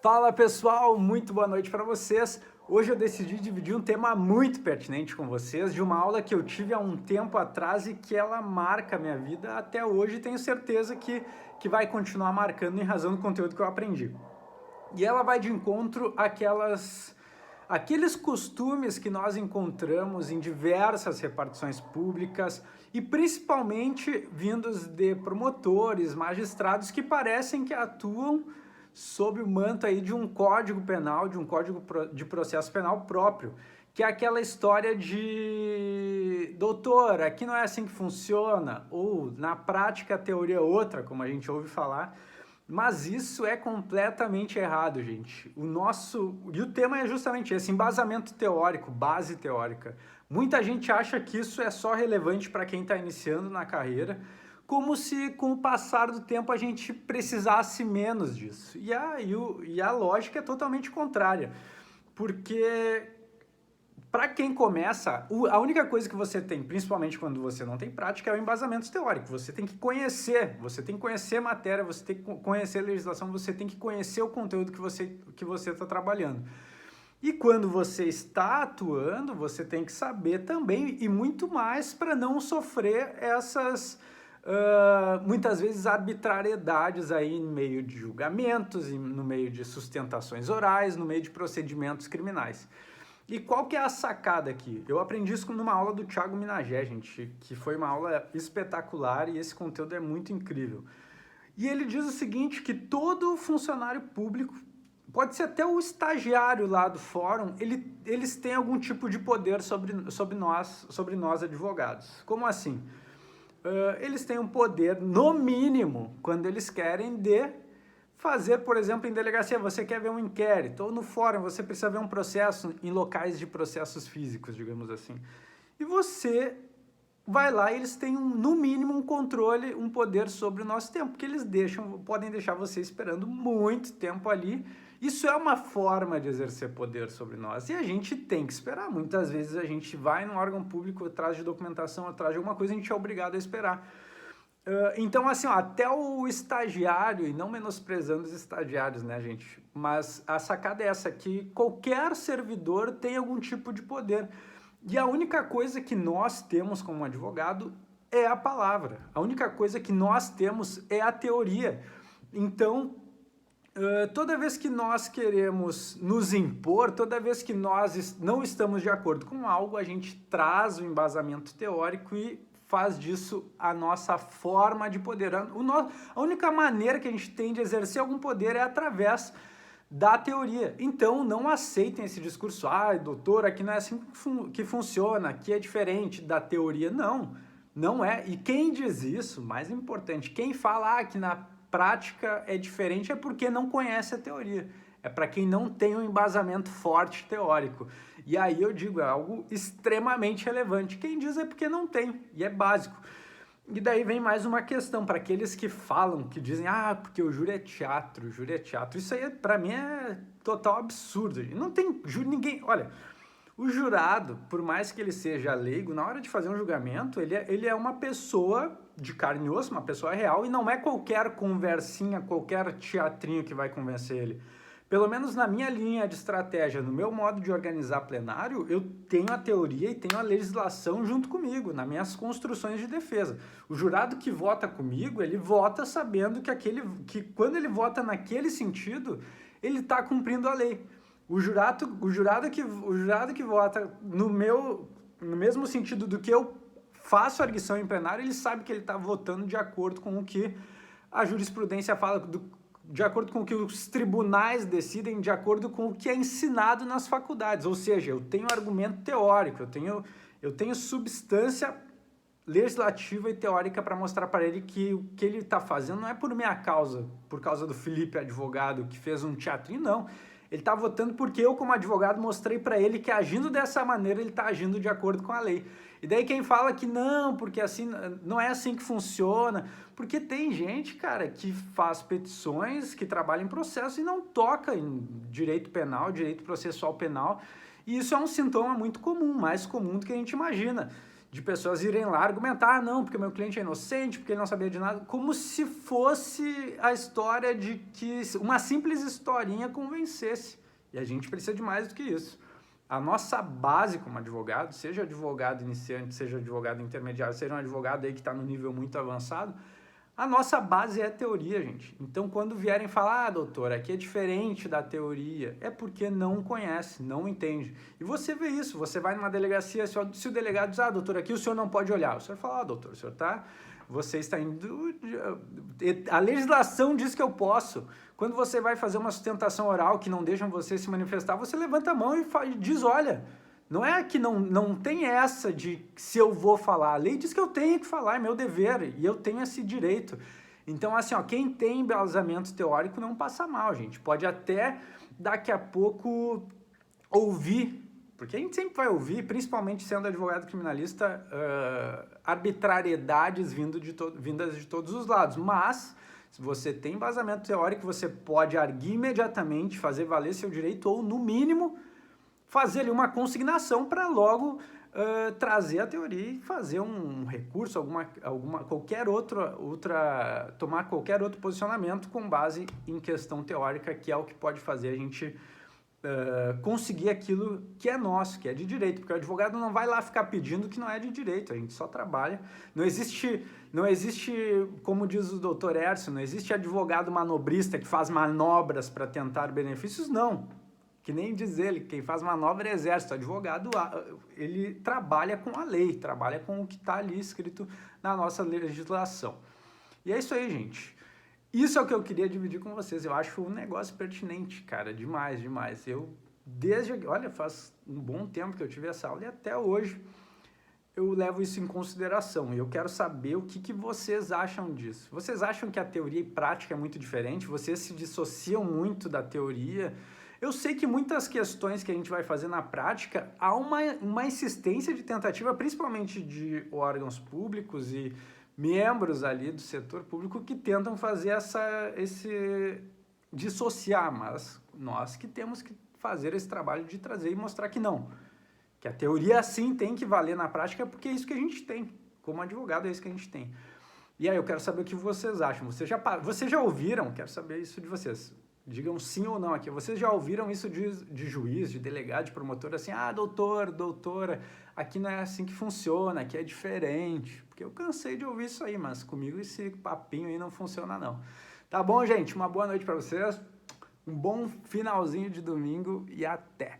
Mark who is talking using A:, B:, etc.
A: Fala pessoal, muito boa noite para vocês. Hoje eu decidi dividir um tema muito pertinente com vocês, de uma aula que eu tive há um tempo atrás e que ela marca a minha vida até hoje e tenho certeza que vai continuar marcando em razão do conteúdo que eu aprendi. E ela vai de encontro àqueles costumes que nós encontramos em diversas repartições públicas e principalmente vindos de promotores, magistrados que parecem que atuam sob o manto aí de um código penal, de um código de processo penal próprio, que é aquela história de doutor, aqui não é assim que funciona, ou na prática a teoria é outra, como a gente ouve falar. Mas isso é completamente errado, gente. E o tema é justamente esse, embasamento teórico, base teórica. Muita gente acha que isso é só relevante para quem está iniciando na carreira, como se com o passar do tempo a gente precisasse menos disso. E a lógica é totalmente contrária, porque para quem começa, a única coisa que você tem, principalmente quando você não tem prática, é o embasamento teórico. Você tem que conhecer matéria, você tem que conhecer legislação, você tem que conhecer o conteúdo que você está trabalhando. E quando você está atuando, você tem que saber também e muito mais para não sofrer essas, muitas vezes, arbitrariedades aí no meio de julgamentos, no meio de sustentações orais, no meio de procedimentos criminais. E qual que é a sacada aqui? Eu aprendi isso numa aula do Thiago Minagé, gente, que foi uma aula espetacular e esse conteúdo é muito incrível. E ele diz o seguinte, que todo funcionário público, pode ser até o estagiário lá do fórum, eles têm algum tipo de poder sobre nós advogados. Como assim? Eles têm um poder, no mínimo, quando eles querem, de fazer, por exemplo, em delegacia, você quer ver um inquérito, ou no fórum você precisa ver um processo em locais de processos físicos, digamos assim. E você vai lá e eles têm, no mínimo, um controle, um poder sobre o nosso tempo, porque eles podem deixar você esperando muito tempo ali. Isso é uma forma de exercer poder sobre nós e a gente tem que esperar. Muitas vezes a gente vai num órgão público atrás de documentação, atrás de alguma coisa, a gente é obrigado a esperar. Então, assim, ó, até o estagiário, e não menosprezando os estagiários, né, gente? Mas a sacada é essa, que qualquer servidor tem algum tipo de poder. E a única coisa que nós temos como advogado é a palavra. A única coisa que nós temos é a teoria. Então, toda vez que nós queremos nos impor, toda vez que nós não estamos de acordo com algo, a gente traz o embasamento teórico e faz disso a nossa forma de poder. A única maneira que a gente tem de exercer algum poder é através da teoria. Então, não aceitem esse discurso, doutor, aqui não é assim que funciona, aqui é diferente da teoria. Não, não é. E quem diz isso, mais importante, quem fala que na prática é diferente é porque não conhece a teoria. É para quem não tem um embasamento forte teórico. E aí eu digo, é algo extremamente relevante. Quem diz é porque não tem, e é básico. E daí vem mais uma questão, para aqueles que falam, que dizem, porque o júri é teatro, o júri é teatro. Isso aí, para mim, é total absurdo. Não tem júri, ninguém... Olha, o jurado, por mais que ele seja leigo, na hora de fazer um julgamento, ele é uma pessoa de carne e osso, uma pessoa real, e não é qualquer conversinha, qualquer teatrinho que vai convencer ele. Pelo menos na minha linha de estratégia, no meu modo de organizar plenário, eu tenho a teoria e tenho a legislação junto comigo, nas minhas construções de defesa. O jurado que vota comigo, ele vota sabendo que quando ele vota naquele sentido, ele está cumprindo a lei. O jurado que vota no mesmo sentido do que eu faço a arguição em plenário, ele sabe que ele está votando de acordo com o que a jurisprudência fala, de acordo com o que os tribunais decidem, de acordo com o que é ensinado nas faculdades. Ou seja, eu tenho argumento teórico, eu tenho substância legislativa e teórica para mostrar para ele que o que ele está fazendo não é por minha causa, por causa do Felipe, advogado, que fez um teatrinho, não. Ele está votando porque eu, como advogado, mostrei para ele que agindo dessa maneira, ele está agindo de acordo com a lei. E daí quem fala que não, porque assim não é assim que funciona, porque tem gente, cara, que faz petições, que trabalha em processo e não toca em direito penal, direito processual penal, e isso é um sintoma muito comum, mais comum do que a gente imagina. de pessoas irem lá argumentar, ah, não, porque o meu cliente é inocente, porque ele não sabia de nada, como se fosse a história de que uma simples historinha convencesse. E a gente precisa de mais do que isso. A nossa base como advogado, seja advogado iniciante, seja advogado intermediário, seja um advogado aí que está no nível muito avançado, a nossa base é a teoria, gente. Então, quando vierem falar, ah, doutor, aqui é diferente da teoria, é porque não conhece, não entende. E você vê isso, você vai numa delegacia, se o delegado diz, ah, doutor, aqui o senhor não pode olhar. O senhor fala, ah, doutor, o senhor tá, você está indo... A legislação diz que eu posso. Quando você vai fazer uma sustentação oral que não deixam você se manifestar, você levanta a mão e diz, olha... Não é que não tem essa de se eu vou falar. A lei diz que eu tenho que falar, é meu dever, e eu tenho esse direito. Então, assim, ó, quem tem embasamento teórico não passa mal, gente. Pode até, daqui a pouco, ouvir, porque a gente sempre vai ouvir, principalmente sendo advogado criminalista, arbitrariedades vindas de todos os lados. Mas, se você tem embasamento teórico, você pode arguir imediatamente, fazer valer seu direito, ou, no mínimo, fazer ali uma consignação para logo trazer a teoria e fazer um recurso, tomar qualquer outro posicionamento com base em questão teórica, que é o que pode fazer a gente conseguir aquilo que é nosso, que é de direito, porque o advogado não vai lá ficar pedindo que não é de direito, a gente só trabalha. Não existe, como diz o doutor Hércio, não existe advogado manobrista que faz manobras para tentar benefícios, não. Que nem diz ele, quem faz manobra é exército. O advogado, ele trabalha com a lei, trabalha com o que está ali escrito na nossa legislação. E é isso aí, gente. Isso é o que eu queria dividir com vocês. Eu acho um negócio pertinente, cara, demais, demais. Olha, faz um bom tempo que eu tive essa aula e até hoje eu levo isso em consideração. E eu quero saber o que vocês acham disso. Vocês acham que a teoria e prática é muito diferente? Vocês se dissociam muito da teoria? Eu sei que muitas questões que a gente vai fazer na prática, há uma insistência de tentativa, principalmente de órgãos públicos e membros ali do setor público que tentam fazer esse dissociar, mas nós que temos que fazer esse trabalho de trazer e mostrar que não. Que a teoria sim tem que valer na prática, porque é isso que a gente tem. Como advogado é isso que a gente tem. E aí eu quero saber o que vocês acham. Vocês já ouviram? Quero saber isso de vocês. Digam sim ou não aqui. Vocês já ouviram isso de juiz, de delegado, de promotor, assim, ah, doutor, doutora, aqui não é assim que funciona, aqui é diferente. Porque eu cansei de ouvir isso aí, mas comigo esse papinho aí não funciona não. Tá bom, gente? Uma boa noite para vocês, um bom finalzinho de domingo e até!